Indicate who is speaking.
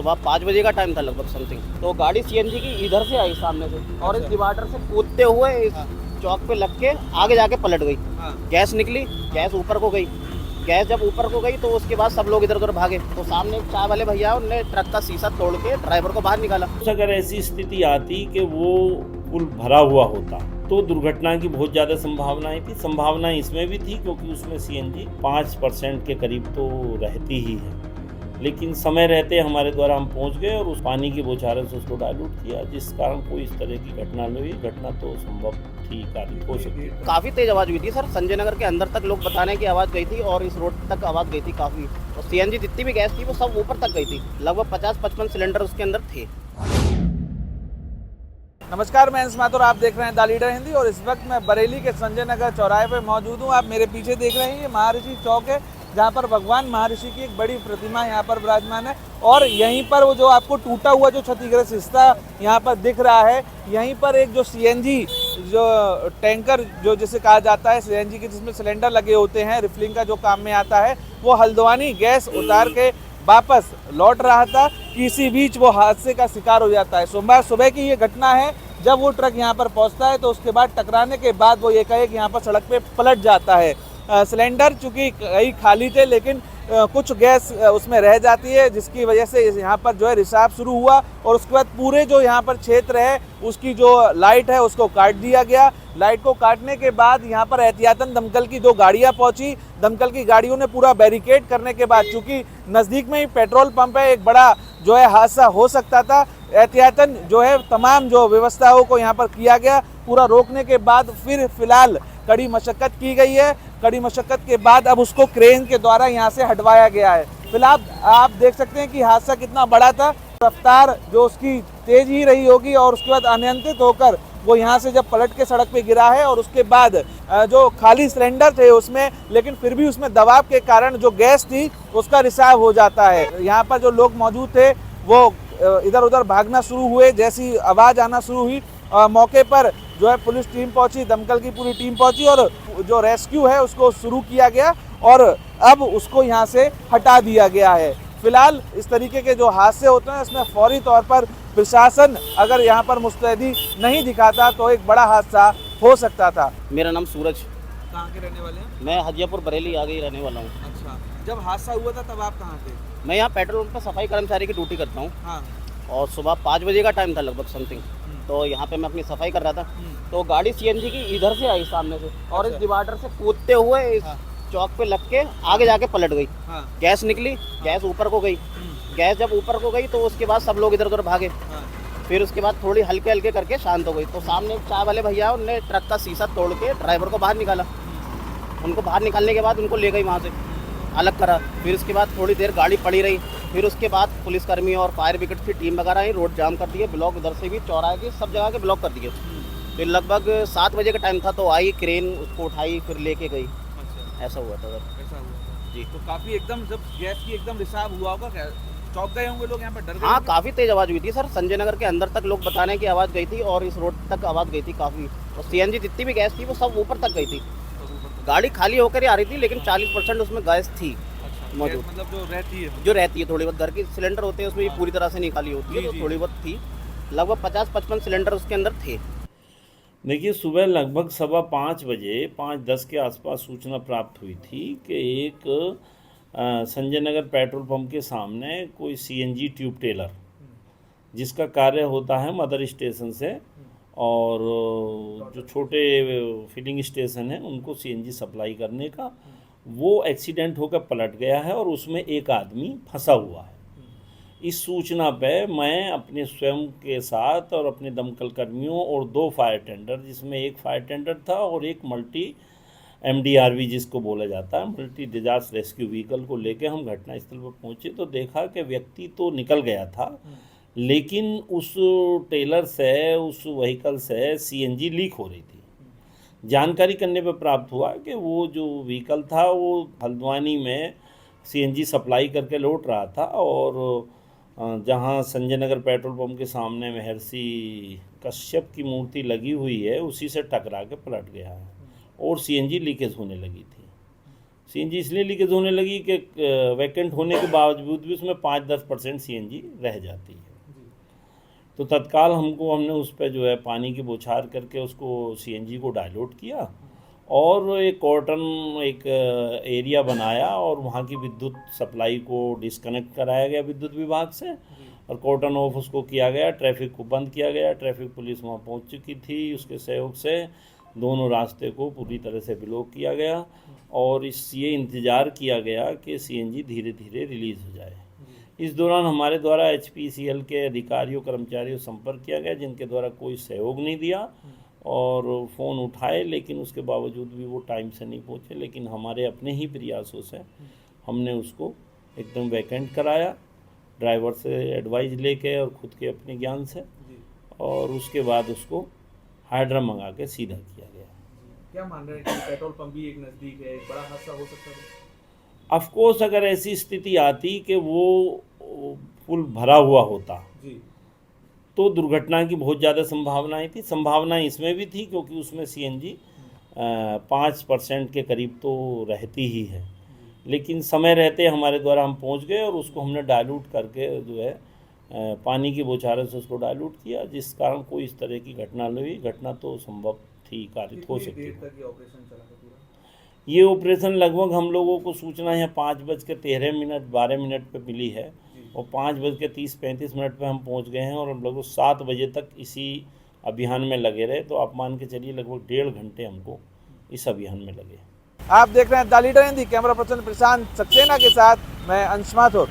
Speaker 1: सुबह 5 बजे का टाइम था लगभग समथिंग। तो गाड़ी सीएनजी की इधर से आई सामने से और इस डिवाइडर से कूदते हुए इस चौक पे लग के आगे जाके पलट गई। गैस निकली, गैस ऊपर को गई। गैस जब ऊपर को गई तो उसके बाद सब लोग इधर उधर भागे। तो सामने एक चाय वाले भैया, उनने ट्रक का शीशा तोड़ के ड्राइवर को बाहर निकाला।
Speaker 2: अगर ऐसी स्थिति आती कि वो पुल भरा हुआ होता तो दुर्घटना की बहुत ज़्यादा संभावनाएं थी। संभावना इसमें भी थी क्योंकि उसमें सीएनजी 5% के करीब तो रहती ही है, लेकिन समय रहते हमारे द्वारा हम पहुंच गए और उस पानी की बौछारों से उसको डाइल्यूट किया, जिस कारण कोई इस तरह की घटना नहीं हुई। घटना तो संभव थी, कार्य हो सकती थी।
Speaker 1: काफ़ी तेज आवाज़ हुई थी सर। संजय नगर के अंदर तक लोग बता रहे हैं कि आवाज़ गई थी और इस रोड तक आवाज़ गई थी काफ़ी। और सीएनजी जितनी भी गैस थी वो सब ऊपर तक गई थी। लगभग 50-55 सिलेंडर उसके अंदर थे।
Speaker 3: नमस्कार, मैं अंश माथुर, आप देख रहे हैं द लीडर हिंदी और इस वक्त मैं बरेली के संजय नगर चौराहे पे मौजूद हूँ। आप मेरे पीछे देख रहे हैं ये महर्षि चौक है, जहाँ पर भगवान महर्षि की एक बड़ी प्रतिमा यहाँ पर विराजमान है। और यहीं पर वो जो आपको टूटा हुआ जो क्षतिग्रस्त हिस्सा यहाँ पर दिख रहा है, यहीं पर एक जो सीएनजी जो टैंकर जो जिसे कहा जाता है सीएनजी के, जिसमें सिलेंडर लगे होते हैं, रिफिलिंग का जो काम में आता है, वो हल्द्वानी गैस उतार के वापस लौट रहा था कि इसी बीच वो हादसे का शिकार हो जाता है। सोमवार सुबह की ये घटना है। जब वो ट्रक यहाँ पर पहुँचता है तो उसके बाद टकराने के बाद वो एकाएक यहाँ पर सड़क पे पलट जाता है। सिलेंडर चूँकि कई खाली थे, लेकिन कुछ गैस उसमें रह जाती है, जिसकी वजह से यहाँ पर जो है रिसाव शुरू हुआ और उसके बाद पूरे जो यहाँ पर क्षेत्र है उसकी जो लाइट है उसको काट दिया गया। लाइट को काटने के बाद यहाँ पर एहतियातन दमकल की 2 गाड़ियाँ पहुँची। दमकल की गाड़ियों ने पूरा बैरिकेड करने के बाद, चूँकि नज़दीक में ही पेट्रोल पंप है, एक बड़ा जो है हादसा हो सकता था, एहतियातन जो है तमाम जो व्यवस्थाओं को यहाँ पर किया गया। पूरा रोकने के बाद फिर फिलहाल कड़ी मशक्कत की गई है। कड़ी मशक्कत के बाद अब उसको क्रेन के द्वारा यहाँ से हटवाया गया है। फिलहाल आप देख सकते हैं कि हादसा कितना बड़ा था। रफ्तार जो उसकी तेज ही रही होगी और उसके बाद अनियंत्रित होकर वो यहाँ से जब पलट के सड़क पे गिरा है और उसके बाद जो खाली सिलेंडर थे उसमें, लेकिन फिर भी उसमें दबाव के कारण जो गैस थी उसका रिसाव हो जाता है। यहाँ पर जो लोग मौजूद थे वो इधर उधर भागना शुरू हुए। जैसी आवाज़ आना शुरू हुई, मौके पर जो है पुलिस टीम पहुंची, दमकल की पूरी टीम पहुंची और जो रेस्क्यू है उसको शुरू किया गया और अब उसको यहाँ से हटा दिया गया है। फिलहाल इस तरीके के जो हादसे होते हैं इसमें फौरी तौर पर प्रशासन अगर यहाँ पर मुस्तैदी नहीं दिखाता तो एक बड़ा हादसा हो सकता था।
Speaker 1: मेरा नाम सूरज।
Speaker 3: कहाँ के रहने वाले हैं?
Speaker 1: मैं हजियापुर बरेली आगे ही रहने वाला हूँ।
Speaker 3: अच्छा, जब हादसा हुआ था तब आप कहाँ थे?
Speaker 1: मैं यहाँ पेट्रोल पंप पर सफाई कर्मचारी की ड्यूटी करता हूँ।
Speaker 3: हाँ।
Speaker 1: और सुबह 5 बजे का टाइम था लगभग समथिंग। तो यहाँ पे मैं अपनी सफाई कर रहा था। तो गाड़ी सीएनजी की इधर से आई सामने से और इस डिवाइडर से कूदते हुए इस चौक पे लग के आगे जाके पलट गई। गैस निकली, गैस ऊपर को गई। गैस जब ऊपर को गई तो उसके बाद सब लोग इधर उधर भागे। फिर उसके बाद थोड़ी हल्के हल्के करके शांत हो गई। तो सामने एक चाय वाले भैया, उनने ट्रक का शीशा तोड़ के ड्राइवर को बाहर निकाला। उनको बाहर निकालने के बाद उनको ले गई वहाँ से, अलग करा। फिर उसके बाद थोड़ी देर गाड़ी पड़ी रही। फिर उसके बाद पुलिसकर्मी और फायर ब्रिगेड की टीम वगैरह आई, रोड जाम कर दिए, ब्लॉक इधर से भी चौराहे के सब जगह के ब्लॉक कर दिए। फिर लगभग 7 बजे का टाइम था तो आई क्रेन, उसको उठाई, फिर लेके गई। ऐसा हुआ था सर।
Speaker 3: ऐसा हुआ था
Speaker 1: जी।
Speaker 3: तो काफी एकदम जब गैस की एकदम रिसाव हुआ होगा, क्या चौंक गए होंगे लोग, यहाँ पर डर गए
Speaker 1: हाँ,
Speaker 3: होंगे?
Speaker 1: काफ़ी तेज आवाज़ हुई थी सर। संजय नगर के अंदर तक लोग बता रहे हैं कि आवाज़ गई थी और इस रोड तक आवाज़ गई थी काफ़ी। और सीएनजी जितनी भी गैस थी वो सब ऊपर तक गई थी। गाड़ी खाली होकर ही आ रही थी, लेकिन 40% उसमें गैस थी मौजूद।
Speaker 3: मतलब जो रहती है
Speaker 1: थोड़ी बहुत, घर के सिलेंडर होते हैं उसमें ये पूरी तरह से नहीं खाली होती है, तो थोड़ी बहुत थी। लगभग 50-55 सिलेंडर उसके अंदर थे।
Speaker 2: देखिए, सुबह लगभग 5:15 बजे 5:10 के आसपास सूचना प्राप्त हुई थी कि एक संजय नगर पेट्रोल पंप के सामने कोई सीएनजी ट्यूब टेलर, जिसका कार्य होता है मदर स्टेशन से और जो छोटे फिलिंग स्टेशन हैं उनको सीएनजी सप्लाई करने का, वो एक्सीडेंट होकर पलट गया है और उसमें एक आदमी फंसा हुआ है। इस सूचना पे मैं अपने स्वयं के साथ और अपने दमकल कर्मियों और 2 फायर टेंडर, जिसमें एक फायर टेंडर था और एक मल्टी MDRV जिसको बोला जाता है, मल्टी डिजास्टर रेस्क्यू व्हीकल को लेके हम घटनास्थल पर पहुंचे तो देखा कि व्यक्ति तो निकल गया था, लेकिन उस टेलर से, उस व्हीकल से सीएनजी लीक हो रही थी। जानकारी करने पर प्राप्त हुआ कि वो जो व्हीकल था वो हल्द्वानी में सीएनजी सप्लाई करके लौट रहा था और जहां संजय नगर पेट्रोल पंप के सामने महर्षि कश्यप की मूर्ति लगी हुई है उसी से टकरा के पलट गया है और सीएनजी लीकेज होने लगी थी। सीएनजी इसलिए लीकेज होने लगी कि वैकेंट होने के बावजूद भी उसमें 5-10% सीएनजी रह जाती है। तो तत्काल हमने उस पर जो है पानी की बौछार करके उसको सीएनजी को डाइल्यूट किया और एक कॉर्डन एक एरिया बनाया और वहाँ की विद्युत सप्लाई को डिस्कनेक्ट कराया गया विद्युत विभाग से और कॉर्डन ऑफ उसको किया गया, ट्रैफिक को बंद किया गया। ट्रैफिक पुलिस वहाँ पहुँच चुकी थी, उसके सहयोग से दोनों रास्ते को पूरी तरह से ब्लॉक किया गया और ये इंतज़ार किया गया कि सीएनजी धीरे धीरे रिलीज़ हो जाए। इस दौरान हमारे द्वारा एचपीसीएल के अधिकारियों कर्मचारियों से संपर्क किया गया, जिनके द्वारा कोई सहयोग नहीं दिया और फ़ोन उठाए, लेकिन उसके बावजूद भी वो टाइम से नहीं पहुँचे। लेकिन हमारे अपने ही प्रयासों से हमने उसको एकदम वैकेंट कराया, ड्राइवर से एडवाइस लेके और ख़ुद के अपने ज्ञान से, और उसके बाद उसको हाइड्रा मंगा के सीधा किया गया।
Speaker 3: क्या मान रहे हैं कि पेट्रोल पंप भी एक नज़दीक है, एक बड़ा हादसा हो सकता है?
Speaker 2: ऑफकोर्स अगर ऐसी स्थिति आती कि वो पुल भरा हुआ होता
Speaker 3: जी,
Speaker 2: तो दुर्घटना की बहुत ज़्यादा संभावनाएं थी। संभावनाएं इसमें भी थी क्योंकि उसमें सीएनजी 5% के करीब तो रहती ही है, लेकिन समय रहते हमारे द्वारा हम पहुंच गए और उसको हमने डाइल्यूट करके जो है पानी की बौछारों से उसको डाइल्यूट किया, जिस कारण कोई इस तरह की घटना नहीं हुई। घटना तो संभव थी, कारित हो सकती है। ये ऑपरेशन लगभग हम लोगों को सूचना है 5:13 पे मिली है और 5:30-35 पे हम पहुंच गए हैं और हम लोग 7 बजे तक इसी अभियान में लगे रहे। तो आप मान के चलिए लगभग 1.5 घंटे हमको इस अभियान में लगे।
Speaker 3: आप देख रहे हैं the leader Hindi, camera person Prashant Saxena के साथ मैं अंश माथुर।